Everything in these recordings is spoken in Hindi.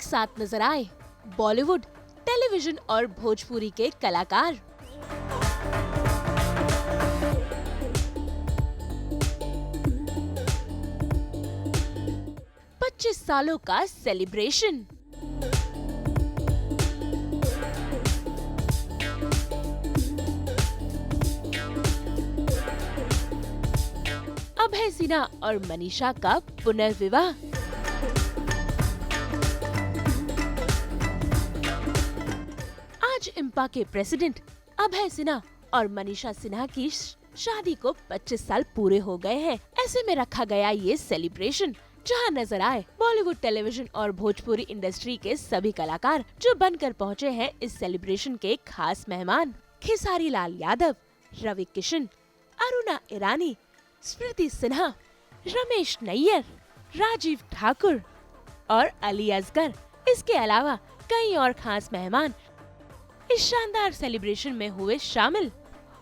साथ नजर आए बॉलीवुड, टेलीविजन और भोजपुरी के कलाकार। पच्चीस सालों का सेलिब्रेशन। अभय सिन्हा और मनीषा का पुनर्विवाह। आज इम्पा के प्रेसिडेंट अभय सिन्हा और मनीषा सिन्हा की शादी को 25 साल पूरे हो गए हैं। ऐसे में रखा गया ये सेलिब्रेशन, जहां नजर आए बॉलीवुड, टेलीविजन और भोजपुरी इंडस्ट्री के सभी कलाकार, जो बनकर पहुंचे हैं इस सेलिब्रेशन के खास मेहमान। खेसारी लाल यादव, रवि किशन, अरुणा ईरानी, स्मृति सिन्हा, रमेश नैयर, राजीव ठाकुर और अली असगर, इसके अलावा कई और खास मेहमान इस शानदार सेलिब्रेशन में हुए शामिल।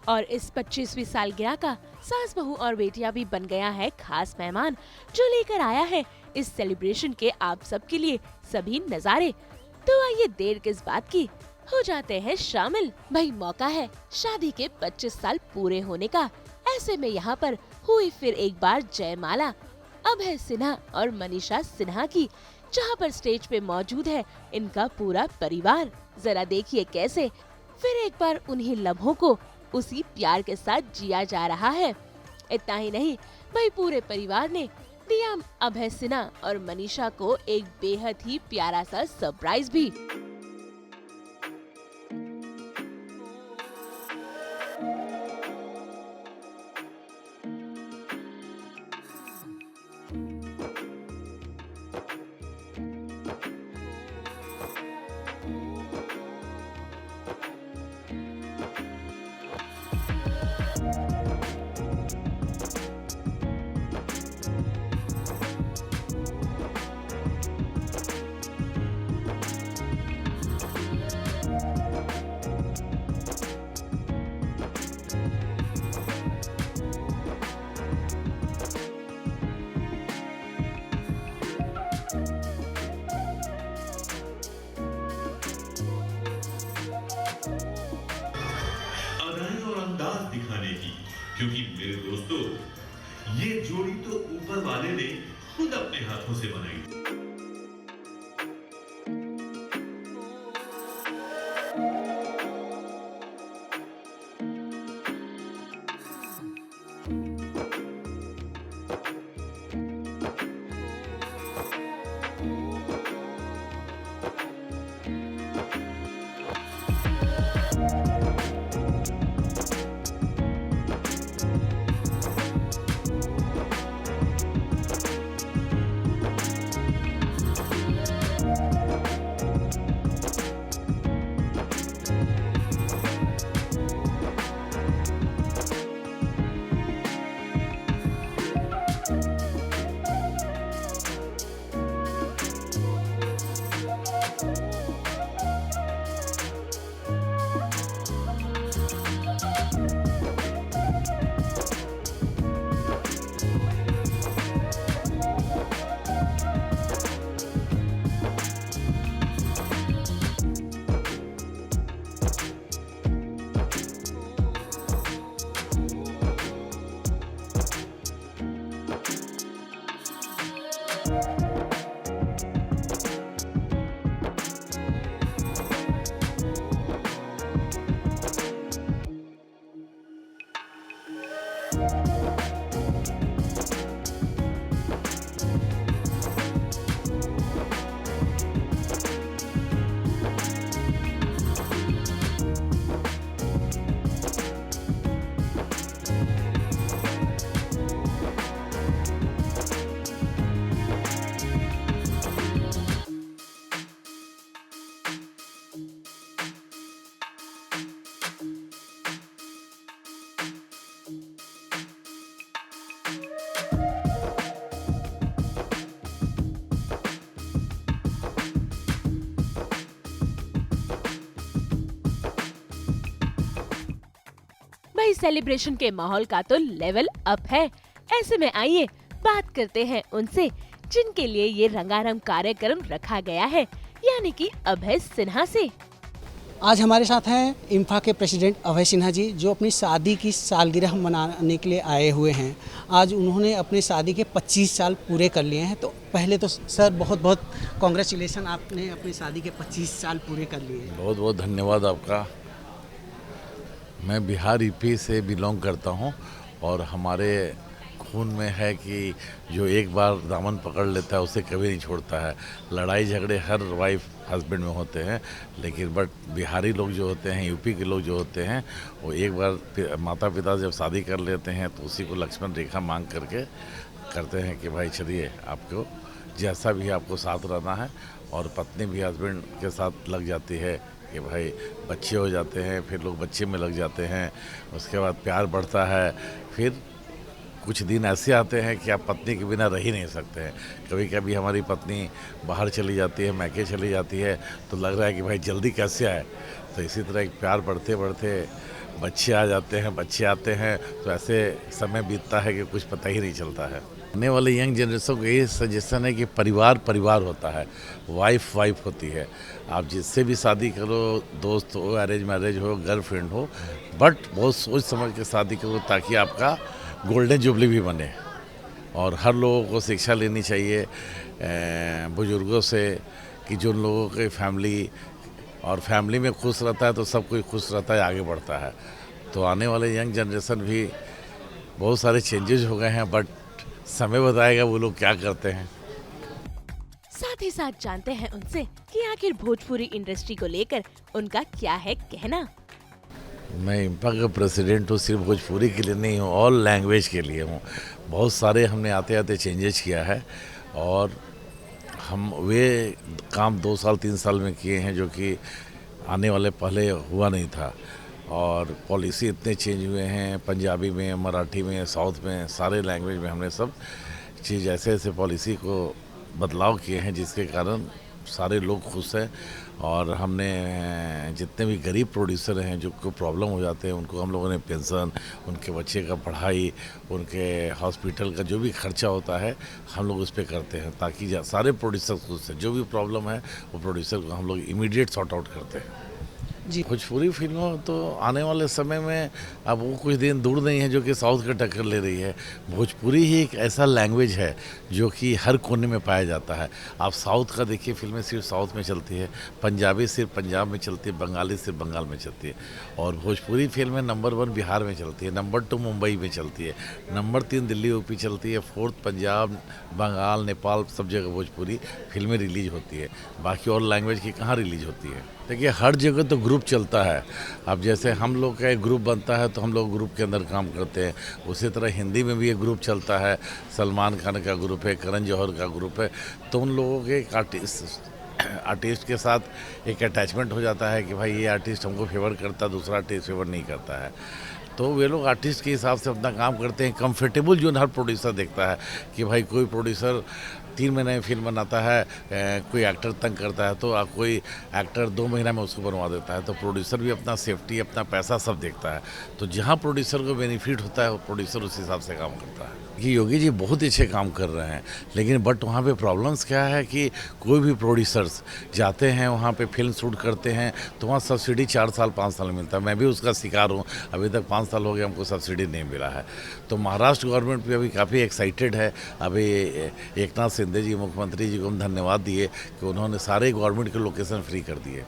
और इस 25वीं सालगिरह का सास, बहू और बेटिया भी बन गया है खास मेहमान, जो लेकर आया है इस सेलिब्रेशन के आप सब के लिए सभी नजारे। तो आइए देर किस बात की, हो जाते हैं शामिल। भाई मौका है शादी के 25 साल पूरे होने का। ऐसे में यहाँ पर हुई फिर एक बार जयमाला अभय सिन्हा और मनीषा सिन्हा की, जहाँ पर स्टेज पे मौजूद है इनका पूरा परिवार। जरा देखिए कैसे फिर एक बार उन्हीं लम्हों को उसी प्यार के साथ जिया जा रहा है। इतना ही नहीं, भाई पूरे परिवार ने दिया अभय सिन्हा और मनीषा को एक बेहद ही प्यारा सा सरप्राइज भी। दिखाने की, क्योंकि मेरे दोस्तों, ये जोड़ी तो ऊपर वाले ने खुद अपने हाथों से बनाई। भाई सेलिब्रेशन के माहौल का तो लेवल अप है। ऐसे में आइए बात करते हैं उनसे जिनके लिए ये रंगारंग कार्यक्रम रखा गया है। यानी कि अभय सिन्हा से। आज हमारे साथ हैं इंफा के प्रेसिडेंट अभय सिन्हा जी, जो अपनी शादी की सालगिरह मनाने के लिए आए हुए हैं। आज उन्होंने अपनी शादी के 25 साल पूरे कर लिए हैं। तो पहले तो सर बहुत बहुत कॉन्ग्रेचुलेसन, आपने अपनी शादी के 25 साल पूरे कर लिए हैं। बहुत बहुत धन्यवाद आपका। मैं बिहार यूपी से बिलोंग करता हूं और हमारे खून में है कि जो एक बार दामन पकड़ लेता है उसे कभी नहीं छोड़ता है। लड़ाई झगड़े हर वाइफ हस्बैंड में होते हैं, लेकिन बट बिहारी लोग जो होते हैं, यूपी के लोग जो होते हैं, वो एक बार माता पिता जब शादी कर लेते हैं तो उसी को लक्ष्मण रेखा मांग करके करते हैं कि भाई चलिए आपको जैसा भी आपको साथ रहना है। और पत्नी भी हस्बैंड के साथ लग जाती है कि भाई बच्चे हो जाते हैं, फिर लोग बच्चे में लग जाते हैं, उसके बाद प्यार बढ़ता है। फिर कुछ दिन ऐसे आते हैं कि आप पत्नी के बिना रह ही नहीं सकते हैं। कभी कभी हमारी पत्नी बाहर चली जाती है, मैके चली जाती है, तो लग रहा है कि भाई जल्दी कैसे आए। तो इसी तरह एक प्यार बढ़ते बढ़ते बच्चे आ जाते हैं, बच्चे आते हैं, तो ऐसे समय बीतता है कि कुछ पता ही नहीं चलता है। आने वाले यंग जनरेशन को ये सजेशन है कि परिवार परिवार होता है, वाइफ वाइफ होती है। आप जिससे भी शादी करो, दोस्त हो, अरेंज मैरिज हो, गर्लफ्रेंड हो, बट बहुत सोच समझ के शादी करो ताकि आपका गोल्डन जुबली भी बने। और हर लोगों को शिक्षा लेनी चाहिए बुजुर्गों से कि जो लोगों के फैमिली में खुश रहता है तो सब कोई खुश रहता है, आगे बढ़ता है। तो आने वाले यंग जनरेशन भी बहुत सारे चेंजेस हो गए हैं, बट समय बताएगा वो लोग क्या करते हैं। साथ ही साथ जानते हैं उनसे कि आखिर भोजपुरी इंडस्ट्री को लेकर उनका क्या है कहना। मैं इंफा का प्रेसिडेंट हूँ, सिर्फ भोजपुरी के लिए नहीं हूँ, ऑल लैंग्वेज के लिए हूँ। बहुत सारे हमने आते आते चेंजेस किया है और हम वे काम 2 साल 3 साल में किए हैं जो कि आने वाले पहले हुआ नहीं था। और पॉलिसी इतने चेंज हुए हैं, पंजाबी में, मराठी में, साउथ में, सारे लैंग्वेज में हमने सब चीज़ ऐसे ऐसे पॉलिसी को बदलाव किए हैं जिसके कारण सारे लोग खुश हैं। और हमने जितने भी गरीब प्रोड्यूसर हैं जो को प्रॉब्लम हो जाते हैं उनको हम लोगों ने पेंशन, उनके बच्चे का पढ़ाई, उनके हॉस्पिटल का जो भी खर्चा होता है हम लोग उस पर करते हैं ताकि सारे प्रोड्यूसर खुश हैं। जो भी प्रॉब्लम है वो प्रोड्यूसर को हम लोग इमीडिएट सॉर्ट आउट करते हैं। जी, भोजपुरी फिल्मों तो आने वाले समय में अब वो कुछ दिन दूर नहीं है जो कि साउथ का टक्कर ले रही है। भोजपुरी ही एक ऐसा लैंग्वेज है जो कि हर कोने में पाया जाता है। आप साउथ का देखिए, फिल्में सिर्फ साउथ में चलती है, पंजाबी सिर्फ पंजाब में चलती है, बंगाली सिर्फ बंगाल में चलती है। और भोजपुरी फिल्में नंबर 1 बिहार में चलती है, नंबर 2 मुंबई में चलती है, नंबर 3 दिल्ली यूपी चलती है, 4th पंजाब, बंगाल, नेपाल, सब जगह भोजपुरी फिल्में रिलीज होती है। बाकी और लैंग्वेज की कहाँ रिलीज होती है। देखिए हर जगह तो ग्रुप चलता है। अब जैसे हम लोग का एक ग्रुप बनता है तो हम लोग ग्रुप के अंदर काम करते हैं, उसी तरह हिंदी में भी एक ग्रुप चलता है। सलमान खान का ग्रुप है, करण जौहर का ग्रुप है। तो उन लोगों के एक आर्टिस्ट के साथ एक अटैचमेंट हो जाता है कि भाई ये आर्टिस्ट हमको फेवर करता है, दूसरा आर्टिस्ट फेवर नहीं करता है। तो वे लोग आर्टिस्ट के हिसाब से अपना काम करते हैं। कंफर्टेबल जोन हर प्रोड्यूसर देखता है कि भाई कोई प्रोड्यूसर 3 महीने में फिल्म बनाता है, कोई एक्टर तंग करता है तो कोई एक्टर 2 महीना में उसको बनवा देता है। तो प्रोड्यूसर भी अपना सेफ्टी, अपना पैसा सब देखता है। तो जहाँ प्रोड्यूसर को बेनिफिट होता है वो प्रोड्यूसर उस हिसाब से काम करता है। कि योगी जी बहुत अच्छे काम कर रहे हैं, लेकिन बट वहाँ पे प्रॉब्लम्स क्या है कि कोई भी प्रोड्यूसर्स जाते हैं वहाँ पे फिल्म शूट करते हैं तो वहाँ सब्सिडी 4 साल 5 साल मिलता है। मैं भी उसका शिकार हूँ, अभी तक 5 साल हो गए हमको सब्सिडी नहीं मिला है। तो महाराष्ट्र गवर्नमेंट भी अभी काफ़ी एक्साइटेड है। अभी एकनाथ शिंदे जी मुख्यमंत्री जी को हम धन्यवाद दिए कि उन्होंने सारे गवर्नमेंट के लोकेशन फ्री कर दिए।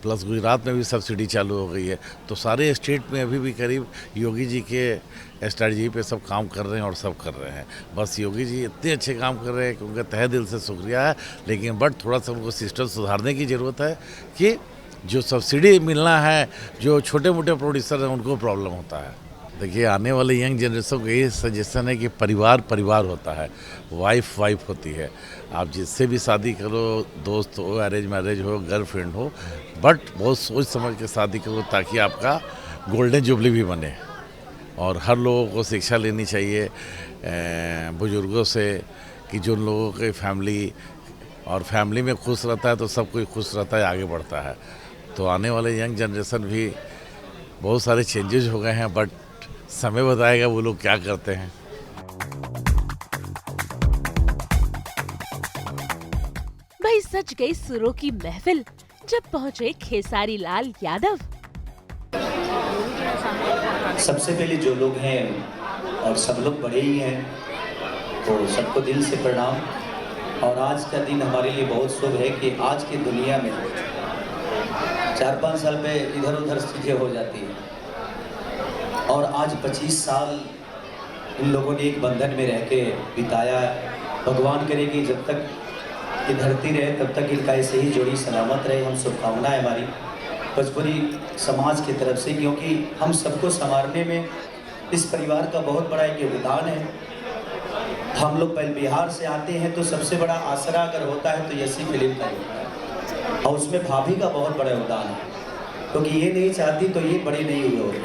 प्लस गुजरात में भी सब्सिडी चालू हो गई है। तो सारे स्टेट में अभी भी करीब योगी जी के स्ट्रैटेजी पे सब काम कर रहे हैं और सब कर रहे हैं। बस योगी जी इतने अच्छे काम कर रहे हैं कि उनका तहे दिल से शुक्रिया है। लेकिन बट थोड़ा सा उनको सिस्टम सुधारने की ज़रूरत है कि जो सब्सिडी मिलना है, जो छोटे मोटे प्रोड्यूसर हैं उनको प्रॉब्लम होता है। देखिए आने वाले यंग जनरेशन को ये सजेशन है कि परिवार परिवार होता है, वाइफ वाइफ होती है। आप जिससे भी शादी करो, दोस्त हो, अरेंज मैरिज हो, गर्लफ्रेंड हो, बट बहुत सोच समझ के शादी करो ताकि आपका गोल्डन जुबली भी बने। और हर लोगों को शिक्षा लेनी चाहिए बुजुर्गों से कि जो लोगों के फैमिली में खुश रहता है तो सब कोई खुश रहता है, आगे बढ़ता है। तो आने वाले यंग जनरेशन भी बहुत सारे चेंजेस हो गए हैं, बट समय बताएगा वो लोग क्या करते हैं। भाई सज गई सुरों की महफिल जब पहुँचे खेसारी लाल यादव। सबसे पहले जो लोग हैं और सब लोग बड़े ही हैं तो सबको दिल से प्रणाम। और आज का दिन हमारे लिए बहुत शुभ है कि आज की दुनिया में 4-5 साल में इधर उधर चीज़ें हो जाती हैं और आज 25 साल इन लोगों ने एक बंधन में रह के बिताया। भगवान करे कि जब तक ये धरती रहे तब तक इनका ऐसे ही जोड़ी सलामत रहे। हम शुभकामनाएं हमारी भोजपुरी समाज की तरफ से, क्योंकि हम सबको संवारने में इस परिवार का बहुत बड़ा एक योगदान है। हम लोग पहले बिहार से आते हैं तो सबसे बड़ा आसरा अगर होता है तो यसी फिल्म का होता है और उसमें भाभी का बहुत बड़ा योगदान है, क्योंकि ये नहीं चाहती तो ये बड़े नहीं हुए होते।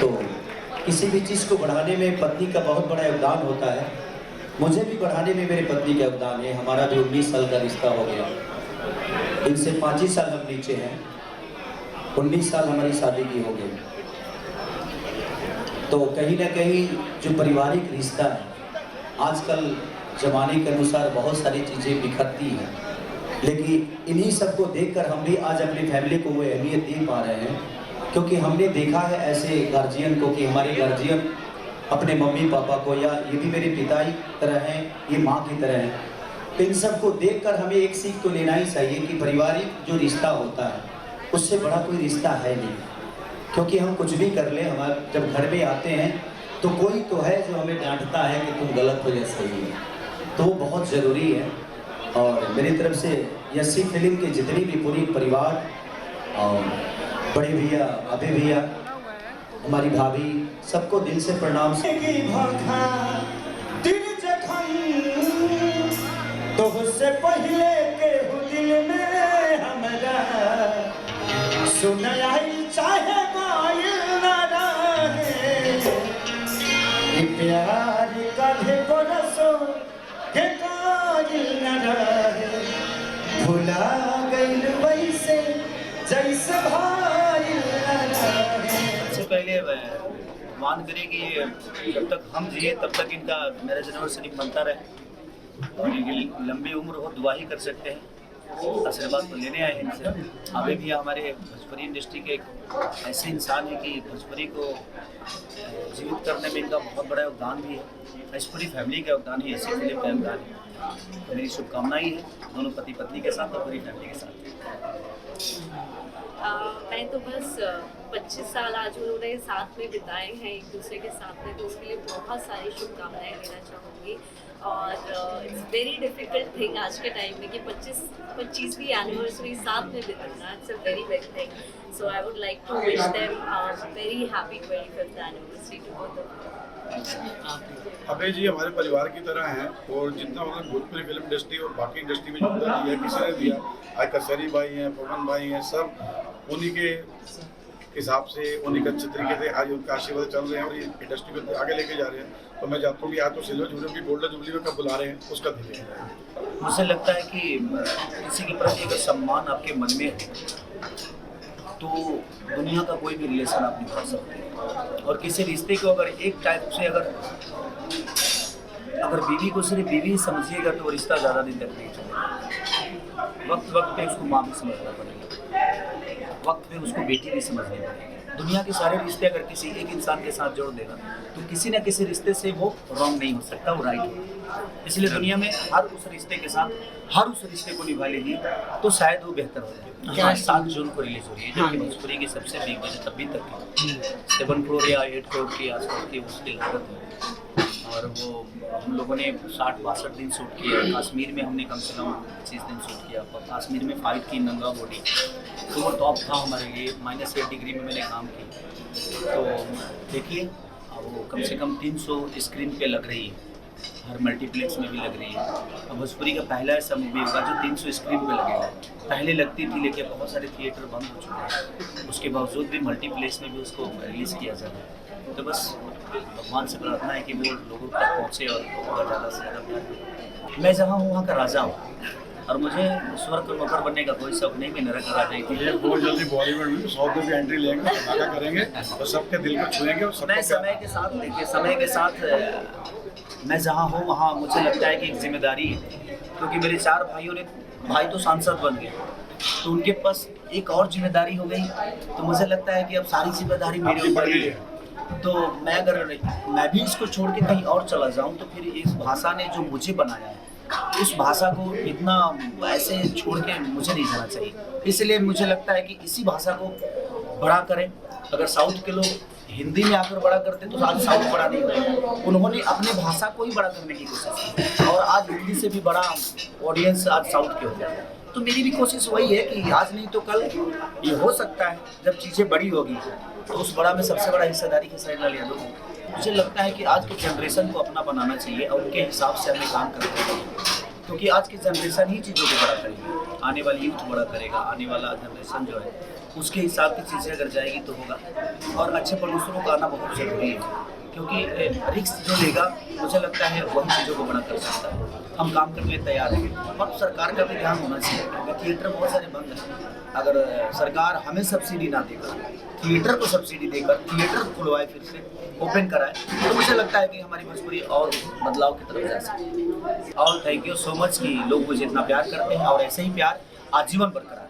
तो किसी भी चीज़ को बढ़ाने में पत्नी का बहुत बड़ा योगदान होता है। मुझे भी बढ़ाने में मेरे पत्नी का योगदान है। हमारा भी 19 साल का रिश्ता हो गया, इनसे 5 ही साल हम नीचे हैं। 19 साल हमारी शादी की हो गई। तो कहीं ना कहीं जो पारिवारिक रिश्ता है आजकल ज़माने के अनुसार बहुत सारी चीज़ें बिखरती हैं, लेकिन इन्हीं सबको देखकर हम भी आज अपनी फैमिली को वो अहमियत दे पा रहे हैं, क्योंकि हमने देखा है ऐसे गार्जियन को कि हमारे गार्जियन अपने मम्मी पापा को, या ये भी मेरे पिता की तरह हैं, ये माँ की तरह हैं, तो इन सबको देखकर हमें एक सीख तो लेना ही चाहिए कि पारिवारिक जो रिश्ता होता है उससे बड़ा कोई रिश्ता है नहीं। क्योंकि हम कुछ भी कर ले, हमारे जब घर में आते हैं तो कोई तो है जो हमें डांटता है कि तुम गलत हो या सही है, तो वो बहुत ज़रूरी है। और मेरी तरफ से यसी फिल्म के जितनी भी पूरी परिवार और बड़े भैया, अभी भैया, हमारी भाभी, सबको दिल से प्रणाम। तो उससे पहले के दिल में हमारा सुनाया चाहे प्यार काहे बरसो के कायल न रहे, भुला गइल वैसे जैसे भाई न रहे। सबसे पहले मान करें कि जब तक हम जिए तब तक इनका मैरिज एनिवर्सरी बनता रहे और इनकी लंबी उम्र हो, दुआ ही कर सकते हैं। आशीर्वाद तो लेने आए हैं इनसे। अभी भी हमारे भोजपुरी इंडस्ट्री के एक ऐसे इंसान है कि भोजपुरी को जीवित करने में इनका बहुत बड़ा योगदान भी है। इस पूरी फैमिली का योगदान है, ऐसी फिल्म का योगदान है। तो मेरी शुभकामनाएं है दोनों पति पत्नी के साथ और पूरी फैमिली के साथ। मैं तो बस 25 साल आज उन्होंने साथ में बिताए हैं एक दूसरे के साथ में, तो उसके लिए बहुत सारी शुभकामनाएं देना चाहूँगी। और इट्स वेरी डिफिकल्ट थिंग आज के टाइम में कि 25वीं एनिवर्सरी साथ में बिताना, it's a very big thing. So I would like to wish them very happy 25th anniversary to both of them. Abhay ji हमारे परिवार की तरह हैं और जितना मतलब भोजपुरी फिल्म इंडस्ट्री और बाकी इंडस्ट्री में योगदान दिया किसी ने दिया। आज कसरी भाई हैं, पवन भाई हैं, सब उन्हीं के हिसाब से, उन्हीं के अच्छे तरीके से आज उनका आशीर्वाद चल रहे हैं और ये इंडस्ट्री को आगे लेके जा रहे हैं। तो मैं चाहता हूँ कि आज तो सिल्वर जुबली की गोल्डन जुबली में कब बुला रहे हैं उसका ध्यान है। मुझे लगता है कि किसी के प्रति अगर सम्मान आपके मन में है तो दुनिया का कोई भी रिलेशन आप निभा सकते हैं। और किसी रिश्ते को अगर एक टाइप से अगर बीवी को सिर्फ बीवी ही समझिएगा तो वो रिश्ता ज़्यादा दिन तक नहीं चलेगा। वक्त वक्त पे उसको माँ भी समझना पड़ेगा, वक्त पे उसको बेटी भी समझनी पड़ेगी। दुनिया के सारे रिश्ते अगर किसी एक इंसान के साथ जोड़ देगा तो किसी न किसी रिश्ते से वो रॉन्ग नहीं हो सकता, वो राइट हो। इसलिए दुनिया में हर उस रिश्ते के साथ हर उस रिश्ते को निभा लेगी तो शायद वो बेहतर हो जाए। आज 7 जून को रिलीज हो रही है, जो कि भोजपुरी की सबसे बिग बजट अभी तक है। 7 करोड़ या 8 करोड़ के आसपास की उसकी लागत है और वो हम लोगों ने 60-62 दिन शूट किया। कश्मीर में हमने कम से कम 25 दिन शूट किया और कश्मीर में फाइट की नंगा बॉडी, तो वो टॉप था हमारे लिए। -8 डिग्री में मैंने काम किया। तो देखिए अब वो कम से कम 300 स्क्रीन पे लग रही है, हर मल्टीप्लेक्स में भी लग रही है। और भोजपुरी का पहला ऐसा मूवी होगा जो 300 स्क्रीन पे लगेगा। पहले लगती थी लेकिन बहुत सारे थिएटर बंद हो चुके हैं, उसके बावजूद भी मल्टीप्लेक्स में भी उसको रिलीज़ किया जा रहा है। तो बस भगवान से प्रार्थना है कि वो लोगों तक पहुँचे और लोगों का ज़्यादा से ज़्यादा प्यार। मैं जहाँ हूँ वहाँ का राजा हूँ और मुझे स्वर्ग का नौकर बनने का कोई शौक नहीं। मैं नरक का राजा ही थी। बहुत जल्दी बॉलीवुड में 100 की एंट्री लेंगे, धमाका करेंगे और सबके दिल को छुएंगे। और मैं समय के साथ देखिए, समय के साथ मैं जहाँ हूँ वहाँ मुझे लगता है कि एक जिम्मेदारी है, क्योंकि मेरे 4 भाइयों ने भाई तो सांसद बन गए, तो उनके पास एक और जिम्मेदारी हो गई। तो मुझे लगता है कि अब सारी जिम्मेदारी मेरे ऊपर ही है। तो मैं भी इसको छोड़ के कहीं और चला जाऊं तो फिर इस भाषा ने जो मुझे बनाया है, उस भाषा को इतना ऐसे छोड़ के मुझे नहीं जाना चाहिए। इसलिए मुझे लगता है कि इसी भाषा को बड़ा करें। अगर साउथ के लोग हिंदी में आकर बड़ा करते तो आज साउथ बड़ा नहीं होगा। उन्होंने अपने भाषा को ही बड़ा करने की कोशिश की और आज हिंदी से भी बड़ा ऑडियंस आज साउथ के हो गया। तो मेरी भी कोशिश वही है कि आज नहीं तो कल ये हो सकता है, जब चीज़ें बड़ी होगी तो उस बड़ा में सबसे बड़ा हिस्सेदारी खेसारी यादव को। मुझे लगता है कि आज के जनरेशन को अपना बनाना चाहिए और उनके हिसाब से हमें काम करना चाहिए, क्योंकि आज की जनरेशन ही चीज़ों को बड़ा करेगी, आने वाली यूथ बड़ा करेगा। आने वाला जनरेशन जो है उसके हिसाब की चीज़ें अगर जाएगी तो होगा। और अच्छे प्रोड्यूसरों का आना बहुत ज़रूरी है, क्योंकि रिस्क जो लेगा मुझे लगता है वही चीज़ों को बड़ा कर सकता है। हम काम करने के लिए तैयार हैं और सरकार का भी ध्यान होना चाहिए, क्योंकि थिएटर बहुत सारे बंद हैं। अगर सरकार हमें सब्सिडी ना देकर थिएटर को सब्सिडी देकर थिएटर खुलवाए, फिर से ओपन कराए, तो मुझे लगता है कि हमारी भोजपुरी और बदलाव की तरफ जा सकती है। और थैंक यू सो मच कि लोग मुझे इतना प्यार करते हैं और ऐसे ही प्यार आजीवन बरकरार है।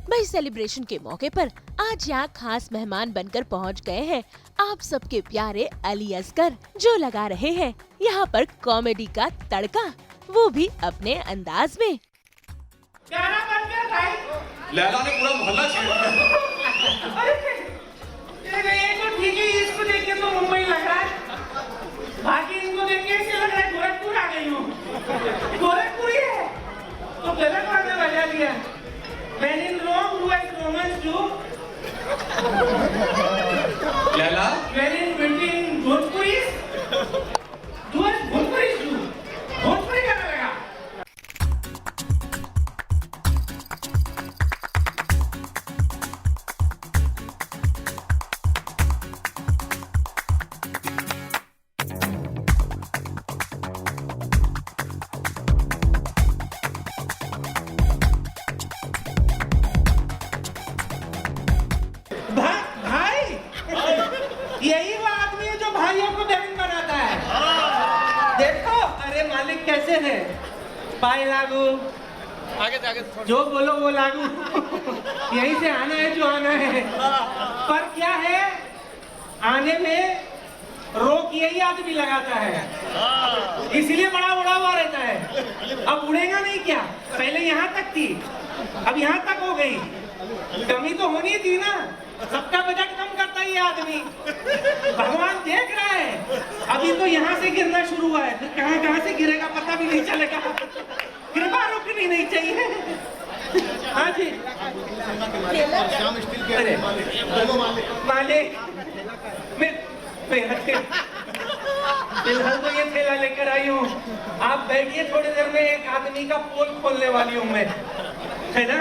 भाई सेलिब्रेशन के मौके पर आज यहाँ खास मेहमान बनकर पहुँच गए हैं आप सबके प्यारे अली असगर, जो लगा रहे हैं यहाँ पर कॉमेडी का तड़का, वो भी अपने अंदाज में। गाना बन गया भाई, लैला ने पूरा मोहल्ला छेड़ दिया। अरे ये तो ठीक है, इसको देख के तो मुंबई लग रहा है, बाकी इनको देख के ऐसे लग रहा है गोरखपुर आ गई हूँ। गोरखपुर ही है तो गलत वाला बजा दिया। When in Rome, do as Romans do. Laila When in between Bhojpuris, do as Bhojpuris do. Bhojpuri गाना लगा। यही वो आदमी है जो भाइयों को बहन बनाता है। देखो अरे मालिक कैसे है, पाए लागू, आगे जो बोलो वो लागू। यहीं से आना है जो आना है, पर क्या है आने में रोक यही आदमी लगाता है, इसलिए बड़ा हुआ रहता है। अब उड़ेगा नहीं क्या, पहले यहाँ तक थी अब यहाँ तक हो गई, कमी तो होनी थी ना। सबका बजट कम करता है ये आदमी, भगवान देख रहा है। अभी तो यहाँ से गिरना शुरू हुआ है, कहाँ से गिरेगा पता भी नहीं चलेगा। कृपा रुकनी नहीं चाहिए। हाँ जी अरे मालिक, फिलहाल तो ये थैला लेकर आई हूँ, आप बैठिए, थोड़ी देर में एक आदमी का पोल खोलने वाली हूँ मैं, है ना।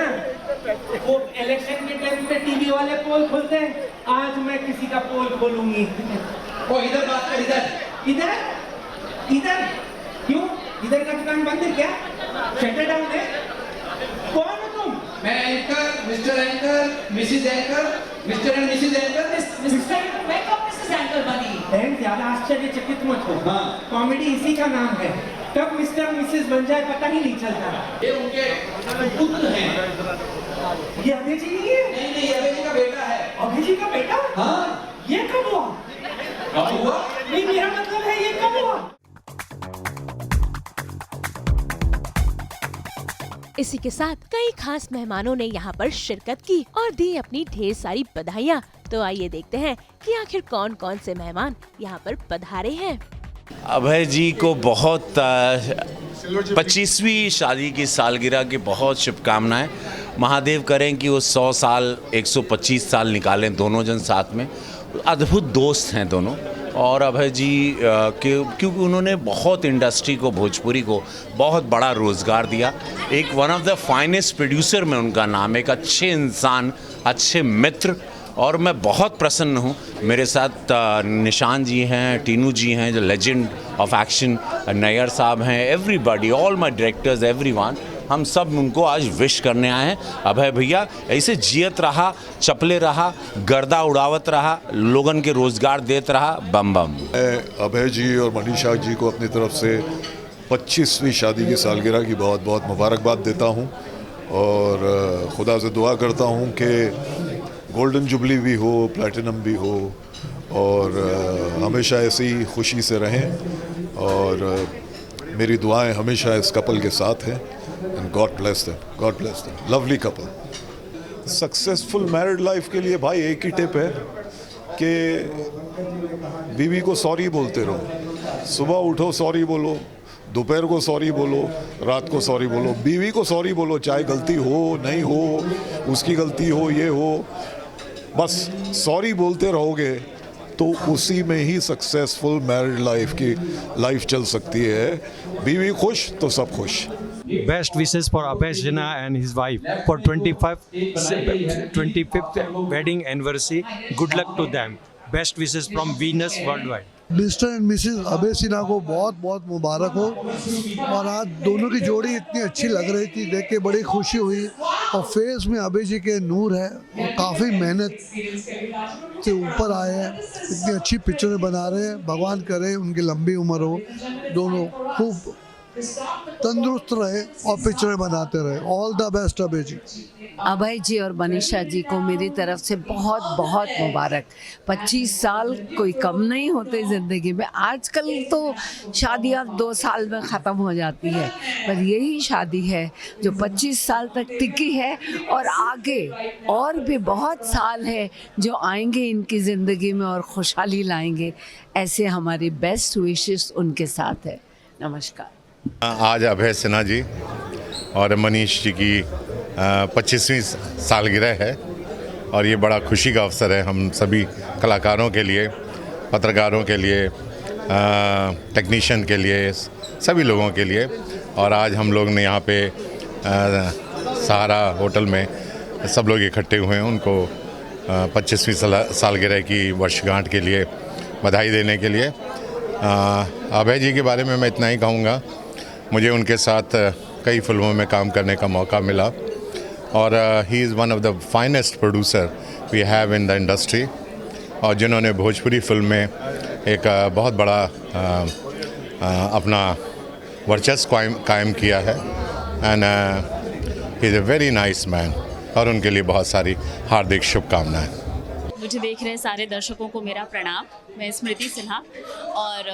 वो इलेक्शन के टाइम पे टीवी वाले पोल खोलते हैं, आज मैं किसी का पोल खोलूंगी। ओ इधर बात कर, इधर क्यों, इधर का दुकान बंद है क्या, शटर डाउन है? कौन हो तुम? मैं anchor, mister anchor, Mrs anchor, mister and Mrs anchor, mister मैं कब मिसेस एंकर बनी? बहन ज्यादा आश्चर्यचकित मत हो, हाँ कॉमेडी इसी का नाम है, कब मिस्टर मिसेस बन जाए पता ही नहीं चलता। ये उनके पुत्र हैं। ये अभय जी नहीं है? नहीं, ये अभय जी का बेटा है। अभय जी का बेटा? हाँ। ये कब हुआ? कब हुआ? नहीं मेरा मतलब है ये कब हुआ? इसी के साथ कई खास मेहमानों ने यहाँ पर शिरकत की और दी अपनी ढेर सारी बधाइयाँ। तो आइए देखते हैं कि आखिर कौन कौन से मेहमान यहाँ पर पधारे हैं। अभय जी को बहुत 25वीं शादी की सालगिरह की बहुत शुभकामनाएं। महादेव करें कि वो 100 साल 125 साल निकालें दोनों जन साथ में। अद्भुत दोस्त हैं दोनों। और अभय जी क्योंकि उन्होंने बहुत इंडस्ट्री को, भोजपुरी को बहुत बड़ा रोज़गार दिया। एक one of the finest producer में उनका नाम, एक अच्छे इंसान, अच्छे मित्र। और मैं बहुत प्रसन्न हूँ, मेरे साथ निशान जी हैं, टीनू जी हैं जो लेजेंड ऑफ एक्शन, नैयर साहब हैं, everybody, all my directors, everyone. हम सब उनको आज विश करने आए हैं। अभय भैया ऐसे जियत रहा, चपले रहा, गर्दा उड़ावत रहा, लोगन के रोजगार देत रहा। बम बम। मैं अभय जी और मनीषा जी को अपनी तरफ से 25वीं शादी की सालगिरह की बहुत बहुत मुबारकबाद देता हूं और खुदा से दुआ करता हूं कि गोल्डन जुबली भी हो, प्लैटिनम भी हो और हमेशा ऐसी खुशी से रहें और मेरी दुआएं हमेशा इस कपल के साथ हैं and God bless them, God bless them, lovely couple. Successful married life के लिए भाई एक ही टिप है कि बीवी को सॉरी बोलते रहो। सुबह उठो सॉरी बोलो, दोपहर को सॉरी बोलो, रात को सॉरी बोलो। बीवी को सॉरी बोलो, चाहे गलती हो नहीं हो, उसकी गलती हो ये हो, बस सॉरी बोलते रहोगे तो उसी में ही सक्सेसफुल मैरिड लाइफ चल सकती है। बीवी खुश तो सब खुश। Best wishes for Abhay Sinha and his wife for 25th wedding anniversary. Good luck to them. Best wishes from Venus Worldwide. Mr and Mrs Abhay Sinha को बहुत बहुत मुबारक हो। और आज दोनों की जोड़ी इतनी अच्छी लग रही थी, देख के बड़ी खुशी हुई। और फेस में अभय जी के नूर है और काफ़ी मेहनत से ऊपर आए हैं, इतनी अच्छी पिक्चरें बना रहे हैं। भगवान करे उनकी लंबी उम्र हो, दोनों खूब तंदुरुस्त रहे और पिक्चरें बनाते रहे। ऑल द बेस्ट अभय जी। अभय जी और मनीषा जी को मेरी तरफ से बहुत बहुत मुबारक। 25 साल कोई कम नहीं होते ज़िंदगी में। आजकल तो शादियाँ 2 साल में ख़त्म हो जाती है, पर यही शादी है जो 25 साल तक टिकी है और आगे और भी बहुत साल है जो आएंगे इनकी ज़िंदगी में और खुशहाली लाएंगे। ऐसे हमारी बेस्ट विशेस उनके साथ है। नमस्कार। आज अभय सिन्हा जी और मनीष जी की 25वीं सालगिरह है और ये बड़ा खुशी का अवसर है हम सभी कलाकारों के लिए, पत्रकारों के लिए, टेक्नीशियन के लिए, सभी लोगों के लिए। और आज हम लोग ने यहाँ पे सहारा होटल में सब लोग इकट्ठे हुए हैं उनको 25वीं सालगिरह की वर्षगांठ के लिए बधाई देने के लिए। अभय जी के बारे में मैं इतना ही कहूँगा, मुझे उनके साथ कई फिल्मों में काम करने का मौका मिला और he is one of the finest producer we have in the industry और जिन्होंने भोजपुरी फिल्म में एक बहुत बड़ा अपना वर्चस्व कायम किया है and he is a very nice man और उनके लिए बहुत सारी हार्दिक शुभकामनाएं। मुझे देख रहे सारे दर्शकों को मेरा प्रणाम। मैं स्मृति सिन्हा और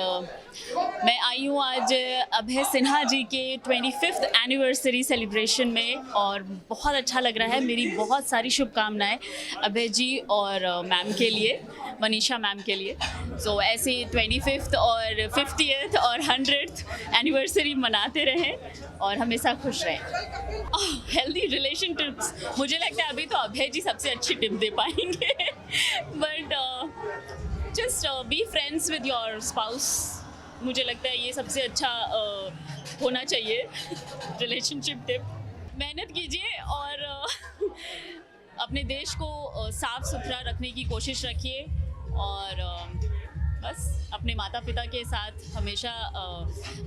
मैं आई हूँ आज अभय सिन्हा जी के 25th एनिवर्सरी सेलिब्रेशन में और बहुत अच्छा लग रहा है। मेरी बहुत सारी शुभकामनाएं अभय जी और मैम के लिए, मनीषा मैम के लिए। सो ऐसे 25th और 50th और 100th एनिवर्सरी मनाते रहें और हमेशा खुश रहें। हेल्दी रिलेशन टिप्स, मुझे लगता है अभी तो अभय जी सबसे अच्छी टिप दे पाएंगे but just be friends with your spouse. मुझे लगता है ये सबसे अच्छा होना चाहिए रिलेशनशिप टिप। मेहनत कीजिए और अपने देश को साफ सुथरा रखने की कोशिश रखिए और बस अपने माता पिता के साथ हमेशा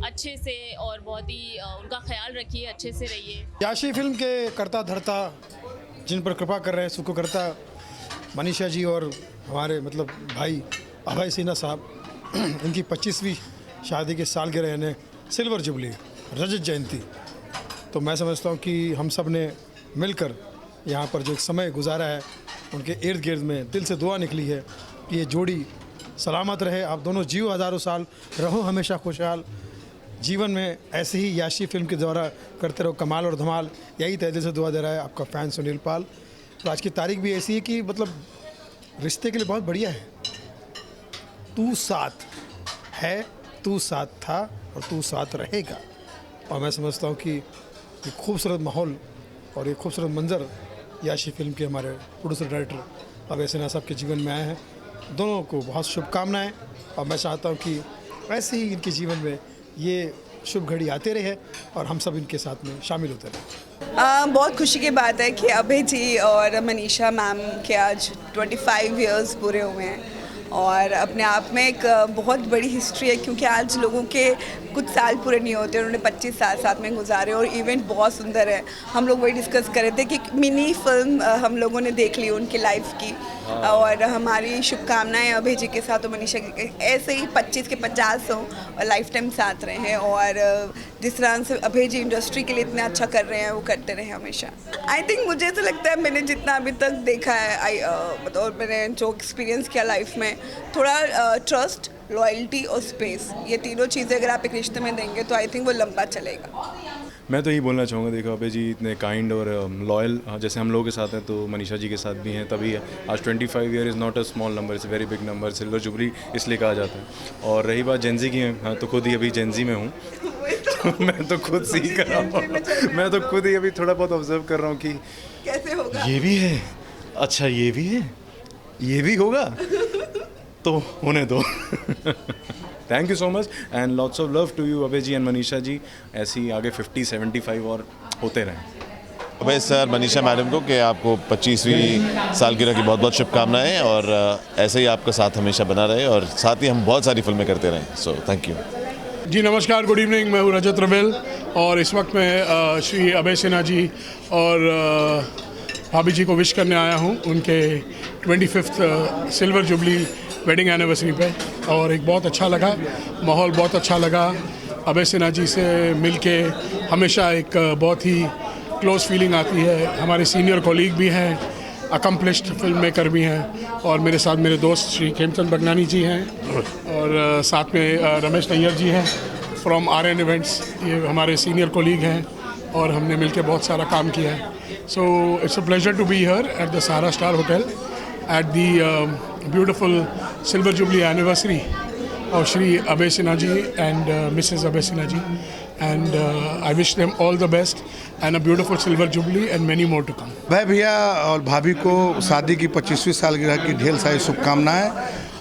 अच्छे से और बहुत ही उनका ख्याल रखिए, अच्छे से रहिए। याशी फिल्म के करता धरता जिन पर कृपा कर रहे हैं सुखकर्ता मनीषा जी और हमारे मतलब भाई अभय सिन्हा साहब, इनकी 25वीं शादी के सालगिरह यानी सिल्वर जुबली, रजत जयंती। तो मैं समझता हूँ कि हम सब ने मिलकर यहाँ पर जो एक समय गुजारा है उनके इर्द गिर्द में दिल से दुआ निकली है कि ये जोड़ी सलामत रहे, आप दोनों जियो हज़ारों साल, रहो हमेशा खुशहाल। जीवन में ऐसे ही याशी फिल्म के द्वारा करते रहो कमाल और धमाल। यही तहे दिल से दुआ दे रहा है आपका फ़ैन सुनील पाल। तो आज की तारीख भी ऐसी है कि मतलब रिश्ते के लिए बहुत बढ़िया है। तू साथ है, तू साथ था और तू साथ रहेगा। और मैं समझता हूँ कि ये खूबसूरत माहौल और ये खूबसूरत मंजर याशी फिल्म के हमारे प्रोड्यूसर डायरेक्टर अभय सिन्हा साहब के जीवन में आए हैं। दोनों को बहुत शुभकामनाएं और मैं चाहता हूँ कि ऐसे ही इनके जीवन में ये शुभ घड़ी आते रहे और हम सब इनके साथ में शामिल होते रहे। बहुत खुशी की बात है कि अभय जी और मनीषा मैम के आज 25 इयर्स पूरे हुए हैं और अपने आप में एक बहुत बड़ी हिस्ट्री है क्योंकि आज लोगों के कुछ साल पूरे नहीं होते, उन्होंने 25 साल साथ में गुजारे और इवेंट बहुत सुंदर है। हम लोग वही डिस्कस कर रहे थे कि मिनी फिल्म हम लोगों ने देख ली उनकी लाइफ की, और हमारी शुभकामनाएं अभय जी के साथ और मनीषा के ऐसे ही 25 के 50 हो और लाइफ टाइम साथ रहे हैं, और जिस तरह से अभय जी इंडस्ट्री के लिए इतना अच्छा कर रहे हैं वो करते रहे हमेशा। आई थिंक मुझे ऐसा लगता है मैंने जितना अभी तक देखा है और मैंने जो एक्सपीरियंस किया लाइफ में, थोड़ा ट्रस्ट, लॉयल्टी और स्पेस, ये तीनों चीज़ें अगर आप एक रिश्ते में देंगे तो आई थिंक वो लंबा चलेगा। मैं तो यही बोलना चाहूँगा, देखो अभय जी इतने काइंड और लॉयल जैसे हम लोगों के साथ हैं तो मनीषा जी के साथ भी हैं, तभी आज 25 year is not a small number, is a very big number, silver jubilee इसलिए कहा जाता है। और रही बात जेंजी की, हाँ तो खुद ही अभी जेंजी में हूँ मैं तो खुद सीख रहा हूँ, मैं तो खुद ही अभी थोड़ा बहुत ऑब्जर्व कर रहा हूँ कि कैसे होगा, ये भी है, अच्छा ये भी है, ये भी होगा तो होने दो thank you so much and lots of love to you Abhay ji and Manisha ji, ऐसे ही आगे 50, 75 और होते रहें। अभय सर, मनीषा मैडम को कि आपको 25वीं सालगिरह की बहुत बहुत शुभकामनाएं, और ऐसे ही आपका साथ हमेशा बना रहे और साथ ही हम बहुत सारी फिल्में करते रहें। सो थैंक यू जी। नमस्कार, गुड इवनिंग, मैं हूँ रजत रवेल और इस वक्त मैं श्री अभय सिन्हा जी और भाभी जी को विश करने आया हूँ उनके 25th silver jubilee wedding anniversary पे, और एक बहुत अच्छा लगा, माहौल बहुत अच्छा लगा। अभय सिन्हा जी से मिलके हमेशा एक बहुत ही क्लोज फीलिंग आती है। हमारे सीनियर कॉलीग भी हैं, अकम्पलिश्ड फिल्म मेकर भी हैं, और मेरे साथ मेरे दोस्त श्री खेमचंद बगनानी जी हैं, और साथ में रमेश नैयर जी हैं फ्रॉम RN इवेंट्स, ये हमारे सीनियर कॉलीग हैं और हमने मिलके बहुत सारा काम किया है। So it's a pleasure to be here at the Sara star hotel at the beautiful Silver Jubilee anniversary of Shri Abhay Sinha ji and Mrs. Abhay Sinha ji, and I wish them all the best and a beautiful Silver Jubilee and many more to come. भाई भैया और भाभी को शादी की 25वीं सालगिरह की ढेर सारी शुभकामनाएं,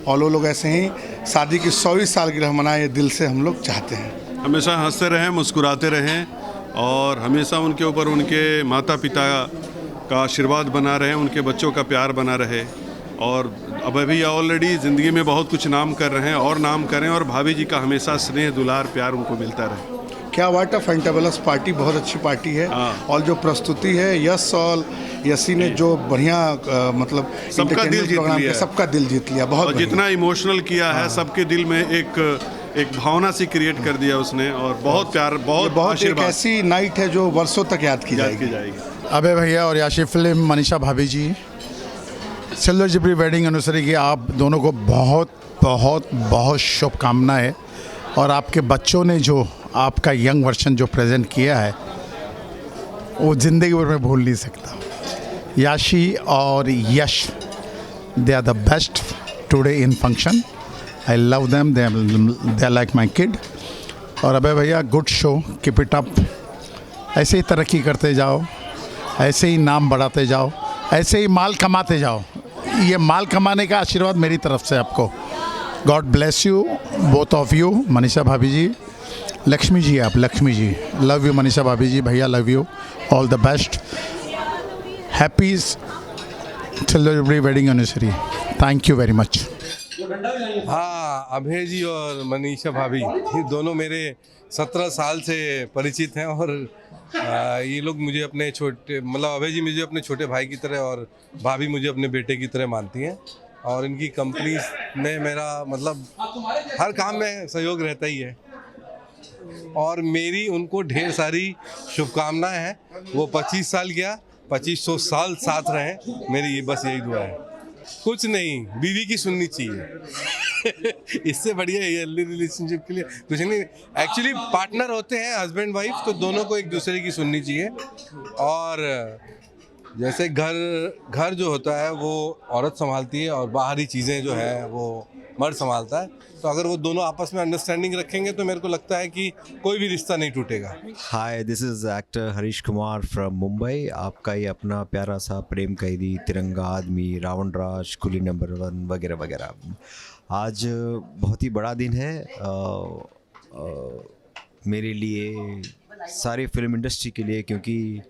और वो लोग ऐसे ही शादी की 100वीं सालगिरह मनाए, ये दिल से हम लोग चाहते हैं। हमेशा हंसते रहें, मुस्कुराते रहें, और हमेशा उनके ऊपर उनके माता पिता का आशीर्वाद बना रहे, उनके बच्चों का प्यार बना रहे। और अभय भैया ऑलरेडी ज़िंदगी में बहुत कुछ नाम कर रहे हैं और नाम करें, और भाभी जी का हमेशा स्नेह दुलार प्यार उनको मिलता रहे। क्या वाट ऑफ फैंटाबुलस पार्टी, बहुत अच्छी पार्टी है, और जो प्रस्तुति है यस और यसी ने जो बढ़िया मतलब सबका दिल जीत लिया, सबका दिल जीत लिया, बहुत जितना इमोशनल किया है, सबके दिल में एक भावना सी क्रिएट कर दिया उसने, और बहुत प्यार, बहुत एक ऐसी नाइट है जो वर्षों तक याद की जाएगी। अभय भैया और याशी फिल्म मनीषा भाभी जी, सिल्वर जुबली वेडिंग एनिवर्सरी की आप दोनों को बहुत बहुत बहुत शुभकामनाएं, और आपके बच्चों ने जो आपका यंग वर्जन जो प्रेजेंट किया है वो ज़िंदगी भर में भूल नहीं सकता। याशी और Yash, they are the best today in function, I love them, they are like my kid. और अभय भैया, good show, keep it up, ऐसे ही तरक्की करते जाओ, ऐसे ही नाम बढ़ाते जाओ, ऐसे ही माल कमाते जाओ। ये माल कमाने का आशीर्वाद मेरी तरफ से आपको। God bless you both of you. Manisha भाभी जी, लक्ष्मी जी, आप लक्ष्मी जी, लव यू मनीषा भाभी जी, भैया love you, all the best, happy silver jubilee wedding anniversary, thank you very much. हाँ, अभय जी और मनीषा भाभी, ये दोनों मेरे 17 साल से परिचित हैं, और ये लोग मुझे अपने छोटे, मतलब अभय जी मुझे अपने छोटे भाई की तरह और भाभी मुझे अपने बेटे की तरह मानती हैं, और इनकी कंपनी में मेरा मतलब हर काम में सहयोग रहता ही है, और मेरी उनको ढेर सारी शुभकामनाएं हैं। वो 25 साल गया, 2500 साल साथ रहें, मेरी बस यही दुआ है। कुछ नहीं, बीवी की सुननी चाहिए इससे बढ़िया हेल्दी रिलेशनशिप के लिए कुछ नहीं। एक्चुअली पार्टनर होते हैं हस्बैंड वाइफ, तो दोनों को एक दूसरे की सुननी चाहिए। और जैसे घर जो होता है वो औरत संभालती है, और बाहरी चीज़ें जो है वो मर्द संभालता है, तो अगर वो दोनों आपस में अंडरस्टैंडिंग रखेंगे तो मेरे को लगता है कि कोई भी रिश्ता नहीं टूटेगा। Hi, this is actor Harish Kumar from Mumbai. आपका ये अपना प्यारा सा प्रेम कैदी, तिरंगा आदमी, रावण राज, कुली नंबर 1 वगैरह वगैरह। आज बहुत ही बड़ा दिन है मेरे लिए, सारी फिल्म इंडस्ट्री के लिए, क्योंकि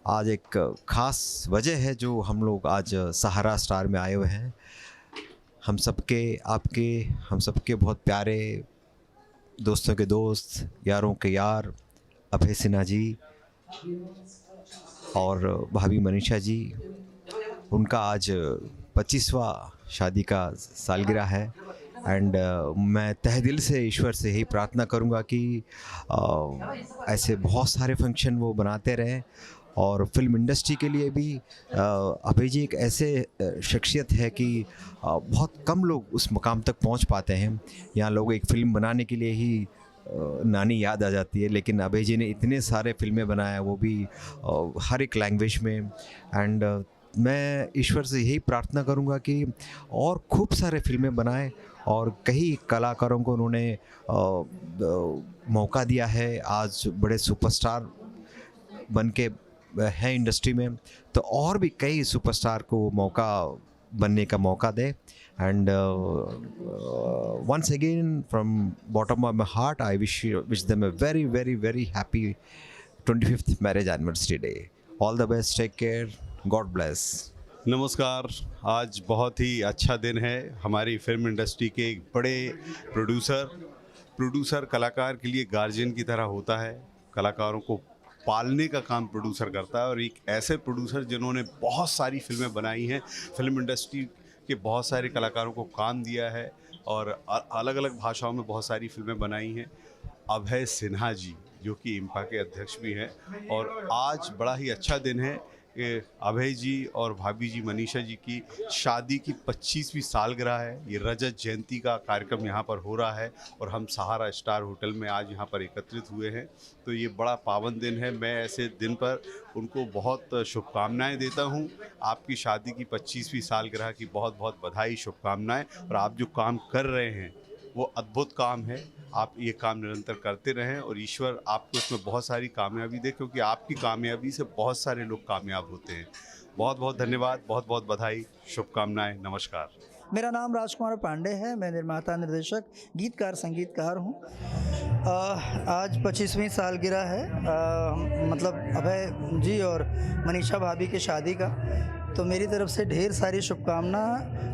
आज एक ख़ास वजह है जो हम लोग आज सहारा स्टार में आए हुए हैं। हम सबके बहुत प्यारे दोस्तों के दोस्त, यारों के यार अभय सिन्हा जी और भाभी मनीषा जी, उनका आज 25वां शादी का सालगिरह है। एंड मैं तहे दिल से ईश्वर से यही प्रार्थना करूंगा कि ऐसे बहुत सारे फंक्शन वो बनाते रहें। और फिल्म इंडस्ट्री के लिए भी अभय जी एक ऐसे शख्सियत है कि बहुत कम लोग उस मुकाम तक पहुंच पाते हैं। यहाँ लोग एक फ़िल्म बनाने के लिए ही नानी याद आ जाती है, लेकिन अभय जी ने इतने सारे फिल्में बनाया, वो भी हर एक लैंग्वेज में। एंड मैं ईश्वर से यही प्रार्थना करूंगा कि और खूब सारे फिल्में बनाएं। और कई कलाकारों को उन्होंने मौका दिया है, आज बड़े सुपरस्टार बन के हैं इंडस्ट्री में, तो और भी कई सुपरस्टार को मौका बनने का मौका दे। And once again from bottom of my heart I wish them a very very very happy 25th marriage anniversary day. All the best, take care, God bless. नमस्कार। आज बहुत ही अच्छा दिन है। हमारी फिल्म इंडस्ट्री के एक बड़े प्रोड्यूसर कलाकार के लिए गार्जियन की तरह होता है। कलाकारों को पालने का काम प्रोड्यूसर करता है, और एक ऐसे प्रोड्यूसर जिन्होंने बहुत सारी फिल्में बनाई हैं, फिल्म इंडस्ट्री के बहुत सारे कलाकारों को काम दिया है और अलग अलग भाषाओं में बहुत सारी फिल्में बनाई हैं। अभय सिन्हा जी जो कि इम्पा के अध्यक्ष भी हैं, और आज बड़ा ही अच्छा दिन है कि अभय जी और भाभी जी मनीषा जी की शादी की 25वीं सालगिरह है। ये रजत जयंती का कार्यक्रम यहाँ पर हो रहा है और हम सहारा स्टार होटल में आज यहाँ पर एकत्रित हुए हैं। तो ये बड़ा पावन दिन है। मैं ऐसे दिन पर उनको बहुत शुभकामनाएं देता हूँ। आपकी शादी की 25वीं सालगिरह की बहुत बहुत बधाई, शुभकामनाएं। और आप जो काम कर रहे हैं वो अद्भुत काम है। आप ये काम निरंतर करते रहें और ईश्वर आपको इसमें बहुत सारी कामयाबी दे, क्योंकि आपकी कामयाबी से बहुत सारे लोग कामयाब होते हैं। बहुत बहुत धन्यवाद, बहुत बहुत बधाई, शुभकामनाएं, नमस्कार। मेरा नाम राजकुमार पांडे है। मैं निर्माता, निर्देशक, गीतकार, संगीतकार हूँ। आज 25वीं सालगिरह है मतलब अभय जी और मनीषा भाभी की शादी का। तो मेरी तरफ से ढेर सारी शुभकामना।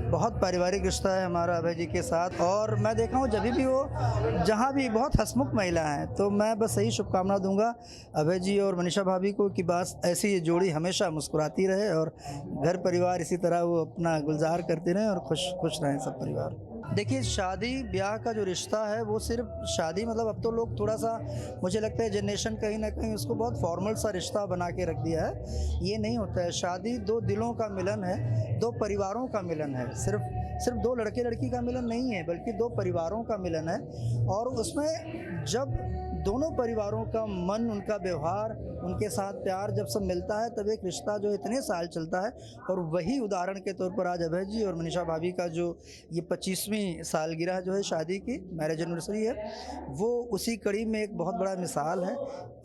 बहुत पारिवारिक रिश्ता है हमारा अभय जी के साथ, और मैं देखा हूँ जब भी वो जहाँ भी बहुत हंसमुख महिला हैं, तो मैं बस यही शुभकामना दूंगा अभय जी और मनीषा भाभी को कि बस ऐसी ये जोड़ी हमेशा मुस्कुराती रहे और घर परिवार इसी तरह वो अपना गुलजार करते रहें और खुश रहें सब परिवार। देखिए, शादी ब्याह का जो रिश्ता है वो सिर्फ शादी मतलब अब तो लोग थोड़ा सा, मुझे लगता है जनरेशन कहीं ना कहीं उसको बहुत फॉर्मल सा रिश्ता बना के रख दिया है। ये नहीं होता है। शादी दो दिलों का मिलन है, दो परिवारों का मिलन है। सिर्फ दो लड़के लड़की का मिलन नहीं है, बल्कि दो परिवारों का मिलन है। और उसमें जब दोनों परिवारों का मन, उनका व्यवहार, उनके साथ प्यार जब सब मिलता है, तब एक रिश्ता जो इतने साल चलता है। और वही उदाहरण के तौर पर आज अभय जी और मनीषा भाभी का जो ये 25वीं सालगिरह जो है शादी की, मैरिज एनिवर्सरी है, वो उसी कड़ी में एक बहुत बड़ा मिसाल है।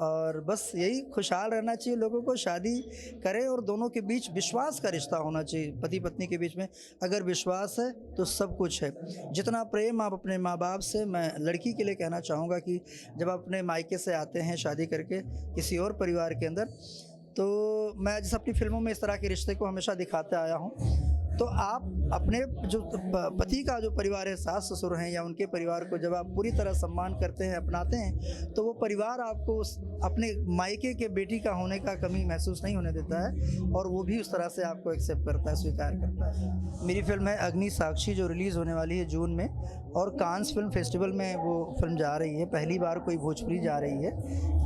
और बस यही खुशहाल रहना चाहिए लोगों को, शादी करें और दोनों के बीच विश्वास का रिश्ता होना चाहिए। पति पत्नी के बीच में अगर विश्वास है तो सब कुछ है। जितना प्रेम आप अपने माँ बाप से, मैं लड़की के लिए कहना चाहूँगा कि जब आप अपने मायके से आते हैं शादी करके किसी और परिवार के अंदर, तो मैं जैसे अपनी फिल्मों में इस तरह के रिश्ते को हमेशा दिखाते आया हूँ। तो आप अपने जो पति का जो परिवार है, सास ससुर हैं या उनके परिवार को जब आप पूरी तरह सम्मान करते हैं, अपनाते हैं, तो वो परिवार आपको उस अपने मायके के बेटी का होने का कमी महसूस नहीं होने देता है, और वो भी उस तरह से आपको एक्सेप्ट करता है, स्वीकार करता है। मेरी फिल्म है अग्नि साक्षी, जो रिलीज़ होने वाली है जून में, और कांस फिल्म फेस्टिवल में वो फिल्म जा रही है। पहली बार कोई भोजपुरी जा रही है,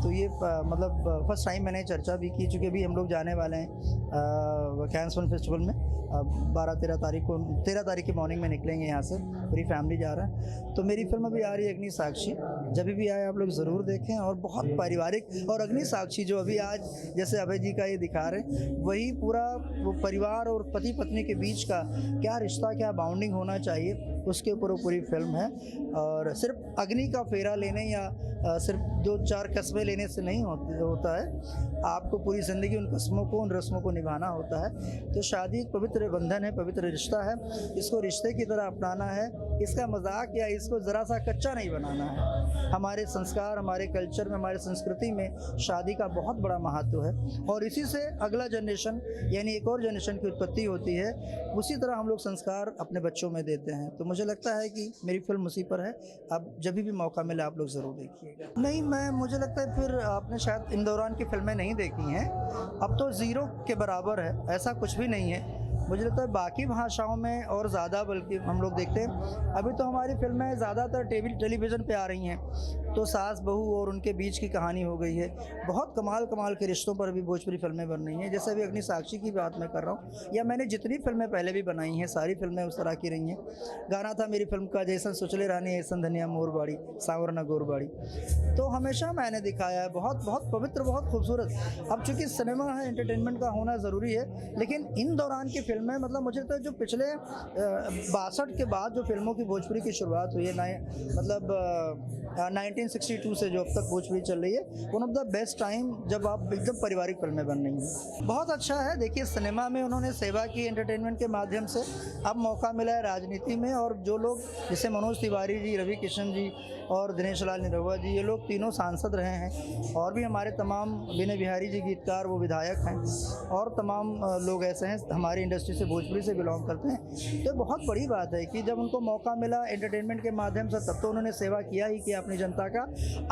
तो ये मतलब फर्स्ट टाइम मैंने चर्चा भी की, चूँकि अभी हम लोग जाने वाले हैं कांस फिल्म फेस्टिवल में 12-13 तारीख को, 13 तारीख की मॉर्निंग में निकलेंगे यहाँ से, पूरी फैमिली जा रहा है। तो मेरी फिल्म अभी आ रही है अग्नि साक्षी, जब भी आए आप लोग ज़रूर देखें। और बहुत पारिवारिक, और अग्नि साक्षी जो अभी आज जैसे अभय जी का ये दिखा रहे, वही पूरा वो परिवार और पति पत्नी के बीच का क्या रिश्ता, क्या बाउंडिंग होना चाहिए, उसके ऊपर वो पूरी फिल्म है। और सिर्फ अग्नि का फेरा लेने या सिर्फ 2-4 कस्बे लेने से नहीं होता है। आपको पूरी ज़िंदगी उन कस्मों को, उन रस्मों को निभाना होता है। तो शादी एक पवित्र बंधन रिलेशन है, पवित्र रिश्ता है, इसको रिश्ते की तरह अपनाना है, इसका मजाक या इसको ज़रा सा कच्चा नहीं बनाना है। हमारे संस्कार, हमारे कल्चर में, हमारे संस्कृति में शादी का बहुत बड़ा महत्व है और इसी से अगला जनरेशन यानी एक और जनरेशन की उत्पत्ति होती है। उसी तरह हम लोग संस्कार अपने बच्चों में देते हैं। तो मुझे लगता है कि मेरी फिल्म उसी पर है। अब जब भी मौका मिले आप लोग ज़रूर देखिएगा। नहीं, मुझे लगता है फिर आपने शायद इन दौरान की फिल्में नहीं देखी हैं। अब तो ज़ीरो के बराबर है, ऐसा कुछ भी नहीं है। मुझे लगता है बाकी भाषाओं में और ज़्यादा बल्कि हम लोग देखते हैं। अभी तो हमारी फिल्में ज़्यादातर टेलीविज़न पे आ रही हैं, तो सास बहू और उनके बीच की कहानी हो गई है। बहुत कमाल के रिश्तों पर भी भोजपुरी फिल्में बन रही हैं। जैसे अभी अग्नि साक्षी की बात मैं कर रहा हूँ, या मैंने जितनी फिल्में पहले भी बनाई हैं सारी फिल्में उस तरह की रही हैं। गाना था मेरी फिल्म का, जैसन सुचले रानी ऐसन धनिया मोरबाड़ी सावरना गोरबाड़ी, तो हमेशा मैंने दिखाया है। बहुत बहुत पवित्र, बहुत खूबसूरत। अब चूँकि सिनेमा है, एंटरटेनमेंट का होना ज़रूरी है, लेकिन इन दौरान की फिल्में मतलब मुझे लगता है जो पिछले 62 के बाद जो फिल्मों की भोजपुरी की शुरुआत हुई है, मतलब 1962 से जो अब तक भोजपुरी चल रही है, one of the best time जब आप एकदम पारिवारिक फिल्में बन रही हैं। बहुत अच्छा है। देखिए, सिनेमा में उन्होंने सेवा की एंटरटेनमेंट के माध्यम से, अब मौका मिला है राजनीति में, और जो लोग जैसे मनोज तिवारी जी, रवि किशन जी और दिनेश लाल निरहुआ जी, ये लोग तीनों सांसद रहे हैं, और भी हमारे तमाम विनय बिहारी जी गीतकार, वो विधायक हैं, और तमाम लोग ऐसे हैं हमारी इंडस्ट्री से, भोजपुरी से बिलोंग करते हैं। तो बहुत बड़ी बात है कि जब उनको मौका मिला एंटरटेनमेंट के माध्यम से, तब तो उन्होंने सेवा किया ही किया अपनी जनता का।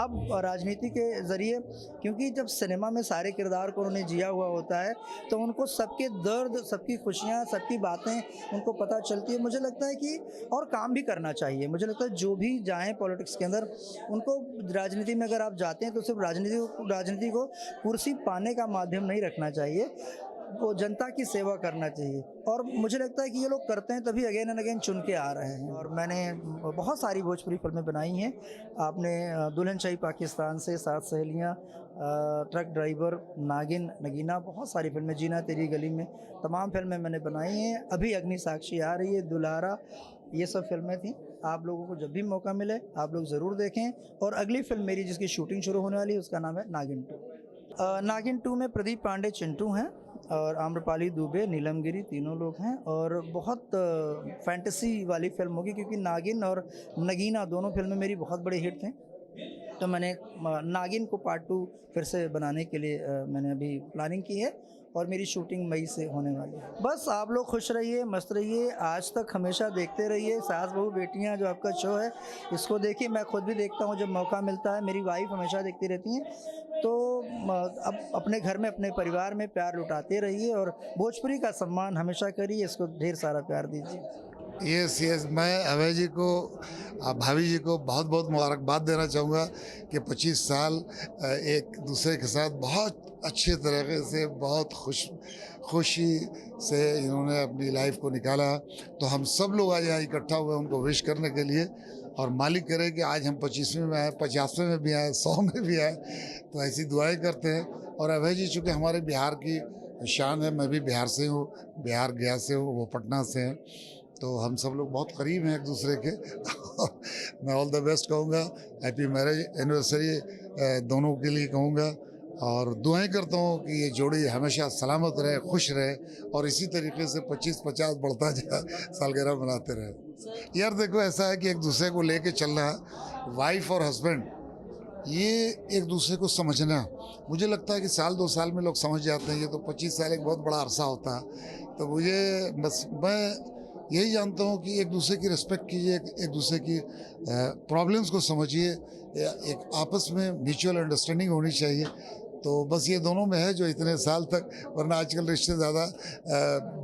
अब राजनीति के ज़रिए, क्योंकि जब सिनेमा में सारे किरदार को उन्होंने जिया हुआ होता है, तो उनको सबके दर्द, सबकी खुशियाँ, सबकी बातें उनको पता चलती है। मुझे लगता है कि और काम भी करना चाहिए। मुझे लगता है जो भी जाएँ पॉलिटिक्स के अंदर, उनको राजनीति में अगर आप जाते हैं तो सिर्फ राजनीति को कुर्सी पाने का माध्यम नहीं रखना चाहिए, वो जनता की सेवा करना चाहिए। और मुझे लगता है कि ये लोग करते हैं, तभी अगेन एंड अगेन चुन के आ रहे हैं। और मैंने बहुत सारी भोजपुरी फिल्में बनाई हैं। आपने दुल्हन शाही पाकिस्तान से, सात सहेलियाँ, ट्रक ड्राइवर, नागिन, नगीना, बहुत सारी फिल्में, जीना तेरी गली में, तमाम फिल्में मैंने बनाई हैं। अभी अग्नि साक्षी आ रही है, दुलारा, ये सब फिल्में थी। आप लोगों को जब भी मौका मिले आप लोग ज़रूर देखें। और अगली फिल्म मेरी जिसकी शूटिंग शुरू होने वाली है, उसका नाम है नागिन 2। नागिन 2 में प्रदीप पांडे चिंटू हैं, और आम्रपाली दुबे, नीलम गिरी, तीनों लोग हैं। और बहुत फैंटेसी वाली फिल्म होगी, क्योंकि नागिन और नगीना दोनों फिल्में मेरी बहुत बड़े हिट थी। तो मैंने नागिन को पार्ट 2 फिर से बनाने के लिए मैंने अभी प्लानिंग की है, और मेरी शूटिंग मई से होने वाली है। बस आप लोग खुश रहिए, मस्त रहिए, आज तक हमेशा देखते रहिए। सास बहू बेटियां जो आपका शो है, इसको देखिए। मैं खुद भी देखता हूँ जब मौका मिलता है, मेरी वाइफ हमेशा देखती रहती हैं। तो अब अपने घर में, अपने परिवार में प्यार लुटाते रहिए, और भोजपुरी का सम्मान हमेशा करिए, इसको ढेर सारा प्यार दीजिए। यस, मैं अभय जी को, भाभी जी को बहुत बहुत मुबारकबाद देना चाहूँगा कि 25 साल एक दूसरे के साथ बहुत अच्छे तरीके से, बहुत खुशी से इन्होंने अपनी लाइफ को निकाला। तो हम सब लोग आज यहाँ इकट्ठा हुए उनको विश करने के लिए, और मालिक करे कि आज हम 25वें में आए, 50वें में भी आए, 100 में भी आए, तो ऐसी दुआएं करते हैं। और अभय जी चूँकि हमारे बिहार की शान है, मैं भी बिहार से हूँ, बिहार गया से हूँ, वो पटना से हैं, तो हम सब लोग बहुत करीब हैं एक दूसरे के। मैं ऑल द बेस्ट कहूँगा, हैप्पी मैरिज एनिवर्सरी दोनों के लिए कहूँगा, और दुआएं करता हूँ कि ये जोड़ी हमेशा सलामत रहे, खुश रहे, और इसी तरीके से 25-50 बढ़ता जाए, सालगिरह मनाते रहे। यार देखो, ऐसा है कि एक दूसरे को लेके चलना, वाइफ और हस्बैंड, ये एक दूसरे को समझना, मुझे लगता है कि साल 2 साल में लोग समझ जाते हैं। ये तो 25 साल एक बहुत बड़ा अरसा होता है। तो मुझे बस, मैं यही जानता हूँ कि एक दूसरे की रिस्पेक्ट कीजिए, एक दूसरे की प्रॉब्लम्स को समझिए, एक आपस में म्यूचुअल अंडरस्टैंडिंग होनी चाहिए। तो बस ये दोनों में है जो इतने साल तक, वरना आजकल रिश्ते ज़्यादा,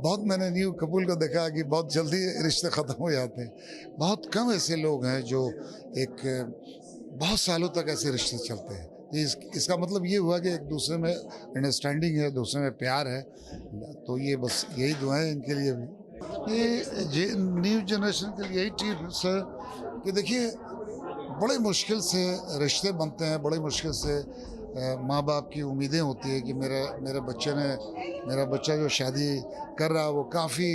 बहुत मैंने न्यू कपूल को देखा कि बहुत जल्दी रिश्ते ख़त्म हो जाते हैं। बहुत कम ऐसे लोग हैं जो एक बहुत सालों तक ऐसे रिश्ते चलते हैं। इसका मतलब ये हुआ कि एक दूसरे में अंडरस्टैंडिंग है, दूसरे में प्यार है। तो ये बस यही दुआएं इनके लिए भी। ये न्यू जनरेशन के लिए यही टिप्स है कि देखिए, बड़े मुश्किल से रिश्ते बनते हैं, बड़े मुश्किल से माँ बाप की उम्मीदें होती है कि मेरे बच्चा जो शादी कर रहा है वो काफ़ी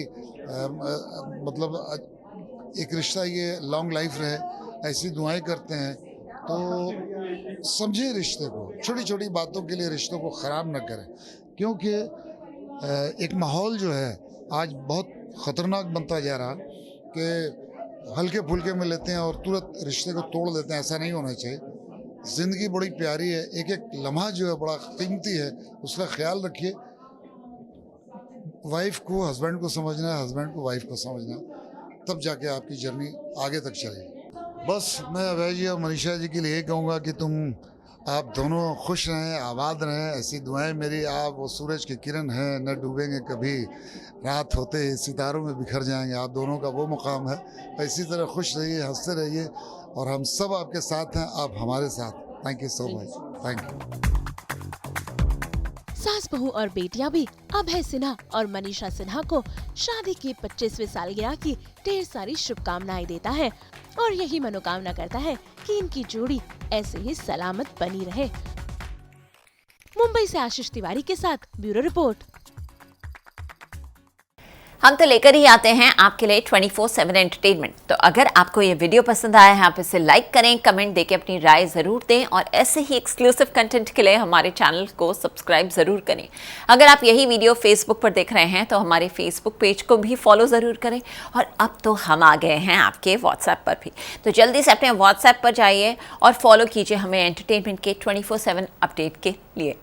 मतलब एक रिश्ता ये लॉन्ग लाइफ रहे, ऐसी दुआएं करते हैं। तो समझे रिश्ते को, छोटी छोटी बातों के लिए रिश्तों को ख़राब ना करें, क्योंकि एक माहौल जो है आज बहुत ख़तरनाक बनता जा रहा कि हल्के फुल्के में लेते हैं और तुरंत रिश्ते को तोड़ देते हैं। ऐसा नहीं होना चाहिए। ज़िंदगी बड़ी प्यारी है, एक एक लम्हा जो है बड़ा कीमती है, उसका ख्याल रखिए। वाइफ को हस्बैंड को समझना है, हस्बैंड को वाइफ को समझना है, तब जाके आपकी जर्नी आगे तक चलेगी। बस मैं अभय जी और मनीषा जी के लिए कहूँगा कि आप दोनों खुश रहें, आबाद रहें, ऐसी दुआएं मेरी। आप वो सूरज की किरण हैं, न डूबेंगे कभी, रात होते ही सितारों में बिखर जाएंगे। आप दोनों का वो मुकाम है। इसी तरह खुश रहिए, हंसते रहिए, और हम सब आपके साथ हैं, आप हमारे साथ। Thank you so much. Thank you. सास बहू और बेटियां भी अभय सिन्हा और मनीषा सिन्हा को शादी की 25वीं सालगिरह की ढेर सारी शुभकामनाएं देता है और यही मनोकामना करता है कि इनकी जोड़ी ऐसे ही सलामत बनी रहे। मुंबई से आशीष तिवारी के साथ ब्यूरो रिपोर्ट। हम तो लेकर ही आते हैं आपके लिए 24/7 एंटरटेनमेंट। तो अगर आपको ये वीडियो पसंद आया है, आप इसे लाइक करें, कमेंट देके अपनी राय ज़रूर दें और ऐसे ही एक्सक्लूसिव कंटेंट के लिए हमारे चैनल को सब्सक्राइब ज़रूर करें। अगर आप यही वीडियो फेसबुक पर देख रहे हैं तो हमारे फेसबुक पेज को भी फॉलो ज़रूर करें। और अब तो हम आ गए हैं आपके व्हाट्सएप पर भी, तो जल्दी से अपने व्हाट्सएप पर जाइए और फॉलो कीजिए हमें एंटरटेनमेंट के 24/7 अपडेट के लिए।